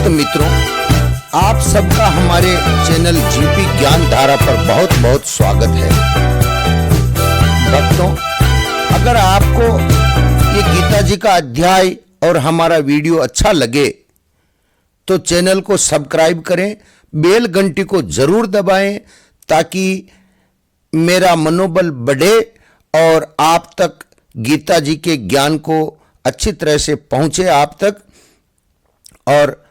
भक्त मित्रों, आप सबका हमारे चैनल जीपी ज्ञान धारा पर बहुत बहुत स्वागत है। भक्तों, अगर आपको ये गीता जी का अध्याय और हमारा वीडियो अच्छा लगे तो चैनल को सब्सक्राइब करें, बेल घंटी को जरूर दबाएं ताकि मेरा मनोबल बढ़े और आप तक गीता जी के ज्ञान को अच्छी तरह से पहुंचे आप तक और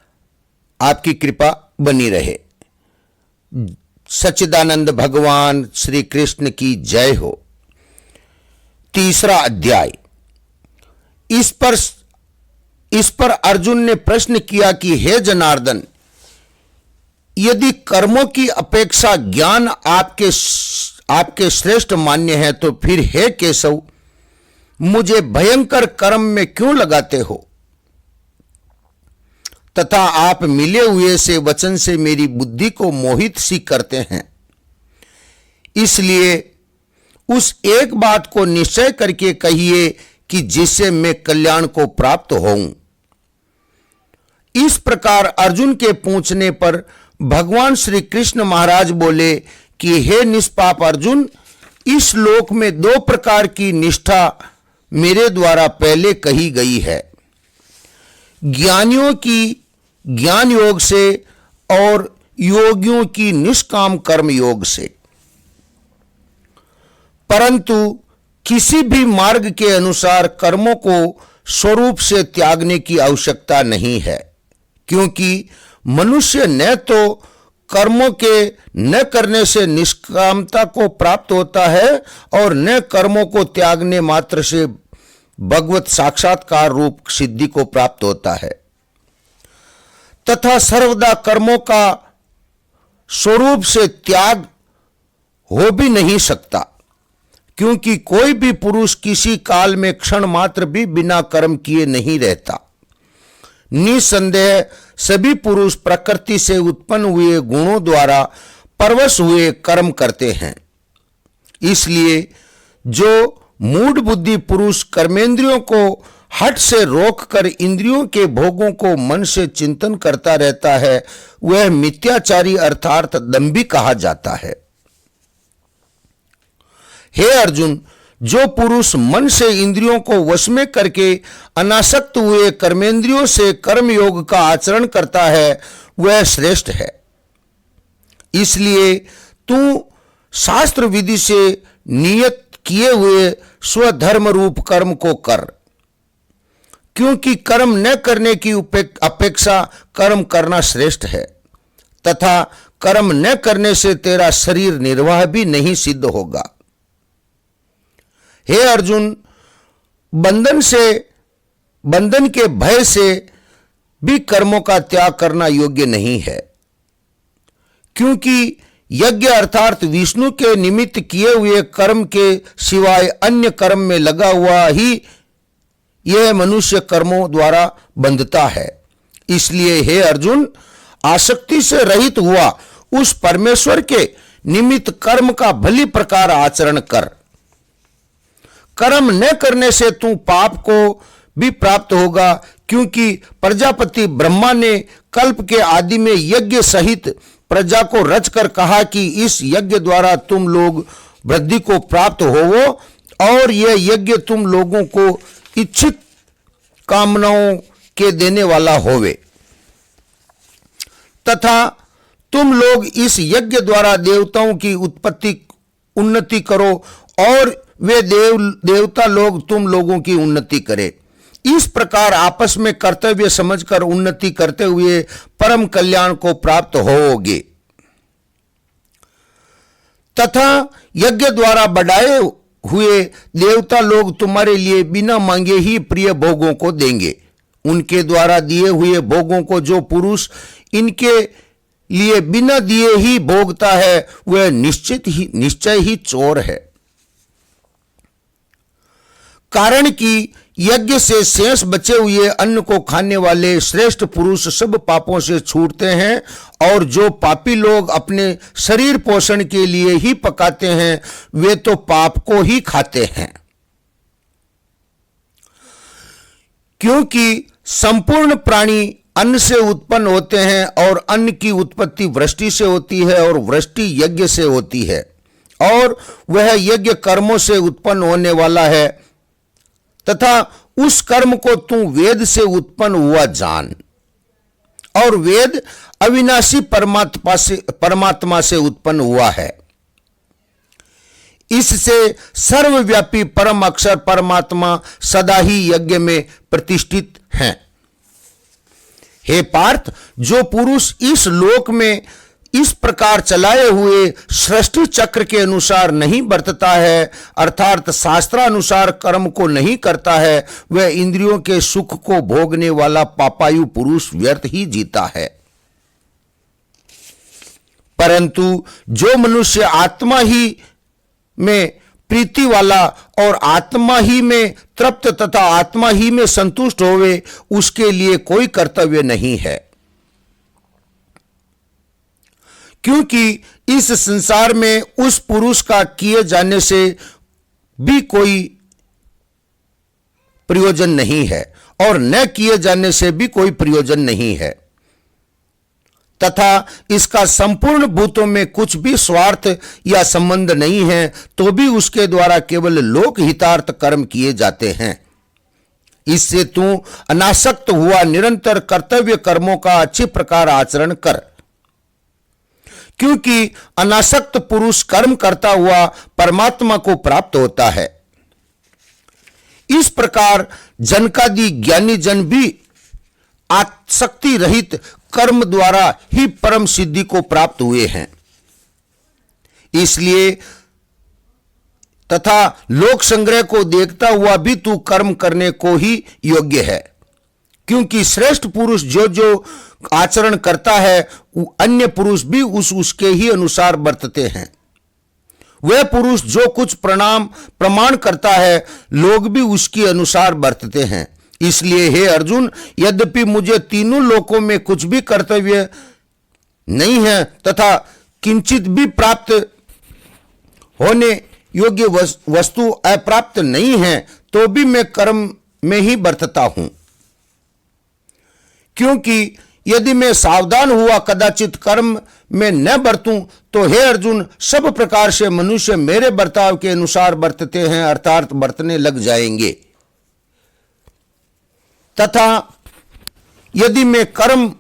आपकी कृपा बनी रहे। सच्चिदानंद भगवान श्री कृष्ण की जय हो। तीसरा अध्याय। इस पर अर्जुन ने प्रश्न किया कि हे जनार्दन, यदि कर्मों की अपेक्षा ज्ञान आपके श्रेष्ठ मान्य है तो फिर हे केशव, मुझे भयंकर कर्म में क्यों लगाते हो तथा आप मिले हुए से वचन से मेरी बुद्धि को मोहित सी करते हैं। इसलिए उस एक बात को निश्चय करके कहिए कि जिससे मैं कल्याण को प्राप्त होऊं। इस प्रकार अर्जुन के पूछने पर भगवान श्री कृष्ण महाराज बोले कि हे निष्पाप अर्जुन, इस लोक में दो प्रकार की निष्ठा मेरे द्वारा पहले कही गई है, ज्ञानियों की ज्ञान योग से और योगियों की निष्काम कर्म योग से। परंतु किसी भी मार्ग के अनुसार कर्मों को स्वरूप से त्यागने की आवश्यकता नहीं है, क्योंकि मनुष्य न तो कर्मों के न करने से निष्कामता को प्राप्त होता है और न कर्मों को त्यागने मात्र से भगवत साक्षात्कार रूप सिद्धि को प्राप्त होता है, तथा सर्वदा कर्मों का स्वरूप से त्याग हो भी नहीं सकता, क्योंकि कोई भी पुरुष किसी काल में क्षण मात्र भी बिना कर्म किए नहीं रहता। निसंदेह सभी पुरुष प्रकृति से उत्पन्न हुए गुणों द्वारा परवश हुए कर्म करते हैं। इसलिए जो मूढ़ बुद्धि पुरुष कर्मेंद्रियों को हठ से रोककर इंद्रियों के भोगों को मन से चिंतन करता रहता है, वह मिथ्याचारी अर्थात दंभी कहा जाता है। हे अर्जुन, जो पुरुष मन से इंद्रियों को वश में करके अनासक्त हुए कर्मेंद्रियों से कर्म योग का आचरण करता है, वह श्रेष्ठ है। इसलिए तू शास्त्र विधि से नियत किए हुए स्वधर्म रूप कर्म को कर, क्योंकि कर्म न करने की अपेक्षा कर्म करना श्रेष्ठ है, तथा कर्म न करने से तेरा शरीर निर्वाह भी नहीं सिद्ध होगा। हे अर्जुन, बंधन के भय से भी कर्मों का त्याग करना योग्य नहीं है, क्योंकि यज्ञ अर्थात विष्णु के निमित्त किए हुए कर्म के सिवाय अन्य कर्म में लगा हुआ ही यह मनुष्य कर्मों द्वारा बंधता है। इसलिए हे अर्जुन, आसक्ति से रहित हुआ उस परमेश्वर के निमित्त कर्म का भली प्रकार आचरण कर। कर्म न करने से तू पाप को भी प्राप्त होगा, क्योंकि प्रजापति ब्रह्मा ने कल्प के आदि में यज्ञ सहित प्रजा को रचकर कहा कि इस यज्ञ द्वारा तुम लोग वृद्धि को प्राप्त होवो और यह यज्ञ तुम लोगों को इच्छित कामनाओं के देने वाला होवे, तथा तुम लोग इस यज्ञ द्वारा देवताओं की उन्नति करो और वे देवता लोग तुम लोगों की उन्नति करें। इस प्रकार आपस में कर्तव्य समझकर उन्नति करते हुए परम कल्याण को प्राप्त होगे, तथा यज्ञ द्वारा बढ़ाए हुए देवता लोग तुम्हारे लिए बिना मांगे ही प्रिय भोगों को देंगे। उनके द्वारा दिए हुए भोगों को जो पुरुष इनके लिए बिना दिए ही भोगता है, वह निश्चय ही चोर है। कारण कि यज्ञ से शेष बचे हुए अन्न को खाने वाले श्रेष्ठ पुरुष सब पापों से छूटते हैं, और जो पापी लोग अपने शरीर पोषण के लिए ही पकाते हैं, वे तो पाप को ही खाते हैं। क्योंकि संपूर्ण प्राणी अन्न से उत्पन्न होते हैं और अन्न की उत्पत्ति वृष्टि से होती है और वृष्टि यज्ञ से होती है और वह यज्ञ कर्मों से उत्पन्न होने वाला है तथा उस कर्म को तू वेद से उत्पन्न हुआ जान। और वेद अविनाशी परमात्मा से उत्पन्न हुआ है। इससे सर्वव्यापी परम अक्षर परमात्मा सदा ही यज्ञ में प्रतिष्ठित हैं। हे पार्थ, जो पुरुष इस लोक में इस प्रकार चलाए हुए सृष्टि चक्र के अनुसार नहीं बरतता है, अर्थात शास्त्रानुसार कर्म को नहीं करता है, वह इंद्रियों के सुख को भोगने वाला पापायु पुरुष व्यर्थ ही जीता है। परंतु जो मनुष्य आत्मा ही में प्रीति वाला और आत्मा ही में तृप्त तथा आत्मा ही में संतुष्ट होवे, उसके लिए कोई कर्तव्य नहीं है, क्योंकि इस संसार में उस पुरुष का किए जाने से भी कोई प्रयोजन नहीं है और न किए जाने से भी कोई प्रयोजन नहीं है तथा इसका संपूर्ण भूतों में कुछ भी स्वार्थ या संबंध नहीं है, तो भी उसके द्वारा केवल लोक हितार्थ कर्म किए जाते हैं। इससे तू अनासक्त हुआ निरंतर कर्तव्य कर्मों का अच्छी प्रकार आचरण कर, क्योंकि अनासक्त पुरुष कर्म करता हुआ परमात्मा को प्राप्त होता है। इस प्रकार जनकादि ज्ञानी जन भी आसक्ति रहित कर्म द्वारा ही परम सिद्धि को प्राप्त हुए हैं। इसलिए तथा लोक संग्रह को देखता हुआ भी तू कर्म करने को ही योग्य है, क्योंकि श्रेष्ठ पुरुष जो जो आचरण करता है अन्य पुरुष भी उसके ही अनुसार बरतते हैं। वह पुरुष जो कुछ प्रमाण करता है, लोग भी उसके अनुसार बरतते हैं। इसलिए हे अर्जुन, यद्यपि मुझे तीनों लोकों में कुछ भी कर्तव्य नहीं है तथा किंचित भी प्राप्त होने योग्य वस्तु अप्राप्त नहीं है, तो भी मैं कर्म में ही बरतता हूं, क्योंकि यदि मैं सावधान हुआ कदाचित कर्म में न बरतूं तो हे अर्जुन, सब प्रकार से मनुष्य मेरे बर्ताव के अनुसार बरतते हैं, अर्थात बरतने लग जाएंगे। तथा यदि मैं कर्म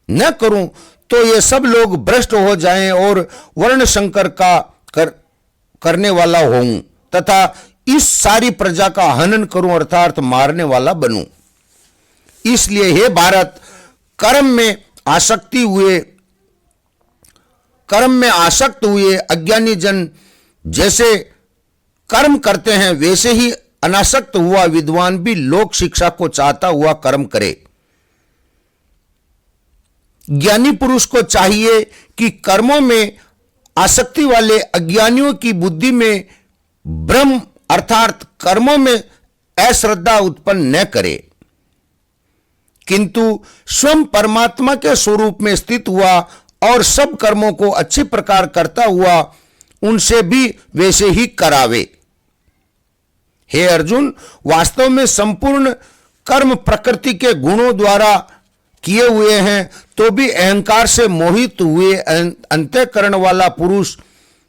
न करूं तो ये सब लोग भ्रष्ट हो जाएं और वर्ण संकर का करने वाला होऊं तथा इस सारी प्रजा का हनन करूं, अर्थात मारने वाला बनूं। इसलिए हे भारत, कर्म में आसक्त हुए अज्ञानी जन जैसे कर्म करते हैं, वैसे ही अनासक्त हुआ विद्वान भी लोक शिक्षा को चाहता हुआ कर्म करे। ज्ञानी पुरुष को चाहिए कि कर्मों में आसक्ति वाले अज्ञानियों की बुद्धि में भ्रम अर्थात कर्मों में अश्रद्धा उत्पन्न न करे, किंतु स्वयं परमात्मा के स्वरूप में स्थित हुआ और सब कर्मों को अच्छी प्रकार करता हुआ उनसे भी वैसे ही करावे। हे अर्जुन, वास्तव में संपूर्ण कर्म प्रकृति के गुणों द्वारा किए हुए हैं, तो भी अहंकार से मोहित हुए अंतःकरण वाला पुरुष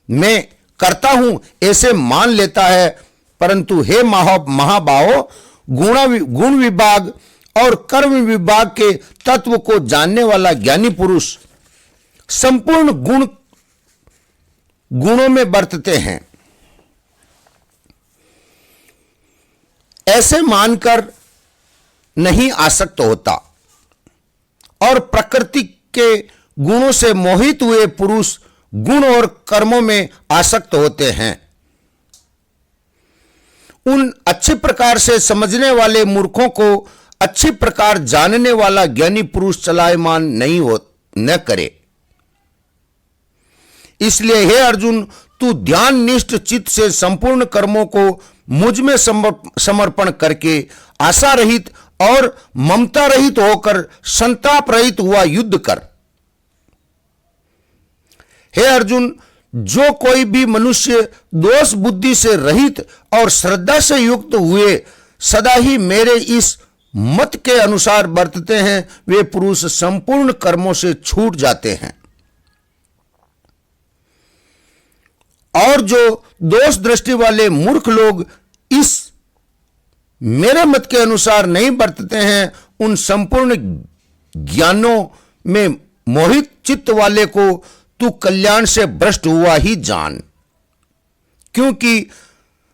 मैं करता हूं ऐसे मान लेता है। परंतु हे महाबाहो, गुण विभाग और कर्म विभाग के तत्व को जानने वाला ज्ञानी पुरुष संपूर्ण गुणों में बरतते हैं। ऐसे मानकर नहीं आसक्त होता और प्रकृति के गुणों से मोहित हुए पुरुष गुण और कर्मों में आसक्त होते हैं। उन अच्छी प्रकार से समझने वाले मूर्खों को अच्छी प्रकार जानने वाला ज्ञानी पुरुष चलायमान न करे। इसलिए हे अर्जुन, तू ध्यान निष्ठ चित्त से संपूर्ण कर्मों को मुझ में समर्पण करके आशा रहित और ममता रहित होकर संताप रहित हुआ युद्ध कर। हे अर्जुन, जो कोई भी मनुष्य दोष बुद्धि से रहित और श्रद्धा से युक्त हुए सदा ही मेरे इस मत के अनुसार बरतते हैं वे पुरुष संपूर्ण कर्मों से छूट जाते हैं। और जो दोष दृष्टि वाले मूर्ख लोग इस मेरे मत के अनुसार नहीं बरतते हैं, उन संपूर्ण ज्ञानों में मोहित चित्त वाले को तू कल्याण से भ्रष्ट हुआ ही जान। क्योंकि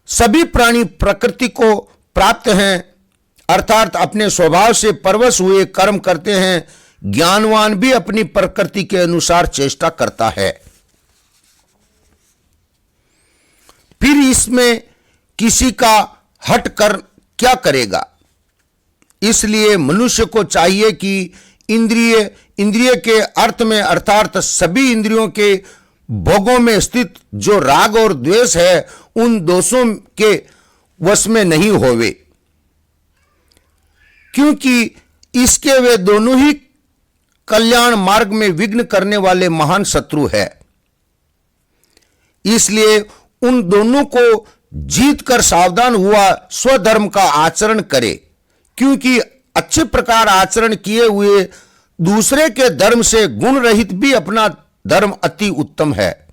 सभी प्राणी प्रकृति को प्राप्त हैं, अर्थात अपने स्वभाव से परवश हुए कर्म करते हैं। ज्ञानवान भी अपनी प्रकृति के अनुसार चेष्टा करता है। फिर इसमें किसी का हट कर क्या करेगा? इसलिए मनुष्य को चाहिए कि इंद्रिय के अर्थ में अर्थात सभी इंद्रियों के भोगों में स्थित जो राग और द्वेष है उन दोषों के वश में नहीं होवे, क्योंकि इसके वे दोनों ही कल्याण मार्ग में विघ्न करने वाले महान शत्रु है। इसलिए उन दोनों को जीत कर सावधान हुआ स्वधर्म का आचरण करे, क्योंकि अच्छे प्रकार आचरण किए हुए दूसरे के धर्म से गुण रहित भी अपना धर्म अति उत्तम है।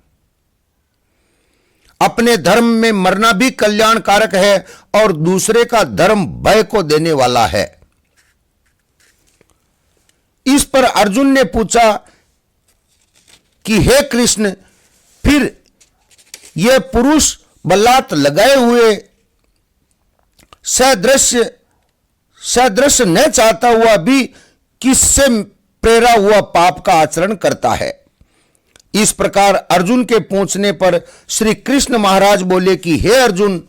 अपने धर्म में मरना भी कल्याणकारक है और दूसरे का धर्म भय को देने वाला है। इस पर अर्जुन ने पूछा कि हे कृष्ण, फिर यह पुरुष बल्लात लगाए हुए सदृश्य न चाहता हुआ भी किससे प्रेरा हुआ पाप का आचरण करता है? इस प्रकार अर्जुन के पूछने पर श्री कृष्ण महाराज बोले कि हे अर्जुन,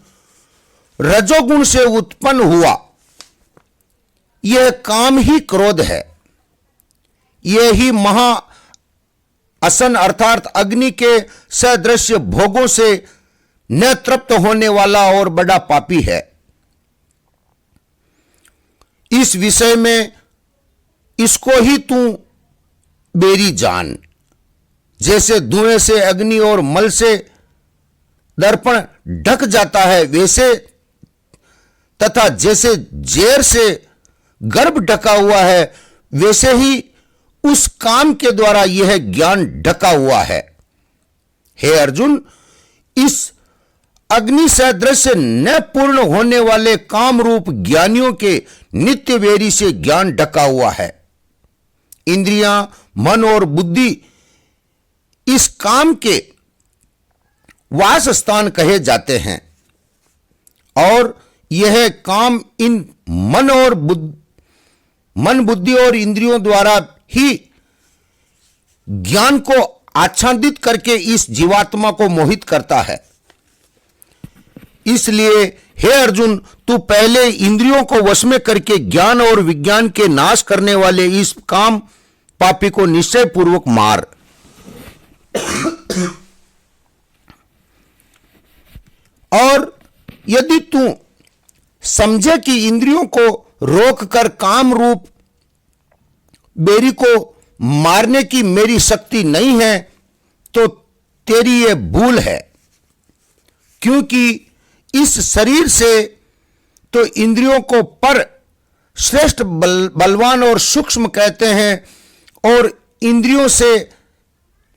रजोगुण से उत्पन्न हुआ यह काम ही क्रोध है। यह ही महा असन अर्थात अग्नि के सदृश्य भोगों से न तृप्त होने वाला और बड़ा पापी है। इस विषय में इसको ही तू बेरी जान। जैसे धुएं से अग्नि और मल से दर्पण ढक जाता है, वैसे तथा जैसे जेर से गर्भ ढका हुआ है, वैसे ही उस काम के द्वारा यह ज्ञान ढका हुआ है। हे अर्जुन, इस अग्नि सदृश न पूर्ण होने वाले काम रूप ज्ञानियों के नित्य वेरी से ज्ञान ढका हुआ है। इंद्रियां, मन और बुद्धि इस काम के वास स्थान कहे जाते हैं और यह काम इन मन बुद्धि और इंद्रियों द्वारा ही ज्ञान को आच्छादित करके इस जीवात्मा को मोहित करता है। इसलिए हे अर्जुन, तू पहले इंद्रियों को वश में करके ज्ञान और विज्ञान के नाश करने वाले इस काम पापी को निश्चय पूर्वक मार। और यदि तू समझे कि इंद्रियों को रोककर काम रूप बेरी को मारने की मेरी शक्ति नहीं है, तो तेरी यह भूल है। क्योंकि इस शरीर से तो इंद्रियों को पर श्रेष्ठ बलवान और सूक्ष्म कहते हैं और इंद्रियों से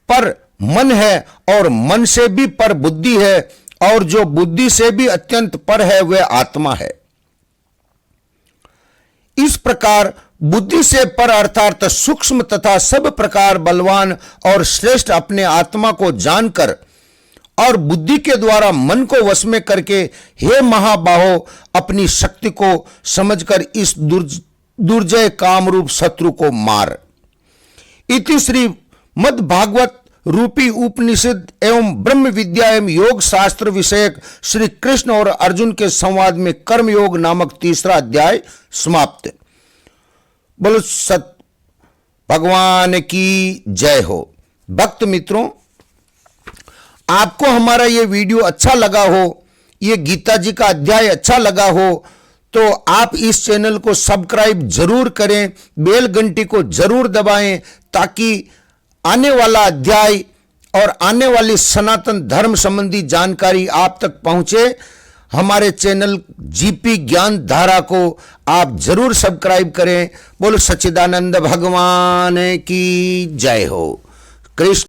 पर मन है और मन से भी पर बुद्धि है और जो बुद्धि से भी अत्यंत पर है वह आत्मा है। इस प्रकार बुद्धि से पर अर्थात सूक्ष्म तथा सब प्रकार बलवान और श्रेष्ठ अपने आत्मा को जानकर और बुद्धि के द्वारा मन को वश में करके हे महाबाहो अपनी शक्ति को समझकर इस दुर्जय कामरूप शत्रु को मार। इति श्री मद् भागवत रूपी उपनिषद एवं ब्रह्म विद्या एवं योग शास्त्र विषयक श्री कृष्ण और अर्जुन के संवाद में कर्म योग नामक तीसरा अध्याय समाप्त। बोलो सत भगवान की जय हो। भक्त मित्रों, आपको हमारा ये वीडियो अच्छा लगा हो, ये गीता जी का अध्याय अच्छा लगा हो, तो आप इस चैनल को सब्सक्राइब जरूर करें, बेल घंटी को जरूर दबाएं, ताकि आने वाला अध्याय और आने वाली सनातन धर्म संबंधी जानकारी आप तक पहुंचे। हमारे चैनल जीपी ज्ञान धारा को आप जरूर सब्सक्राइब करें। बोलो सच्चिदानंद भगवान की जय हो। कृष्ण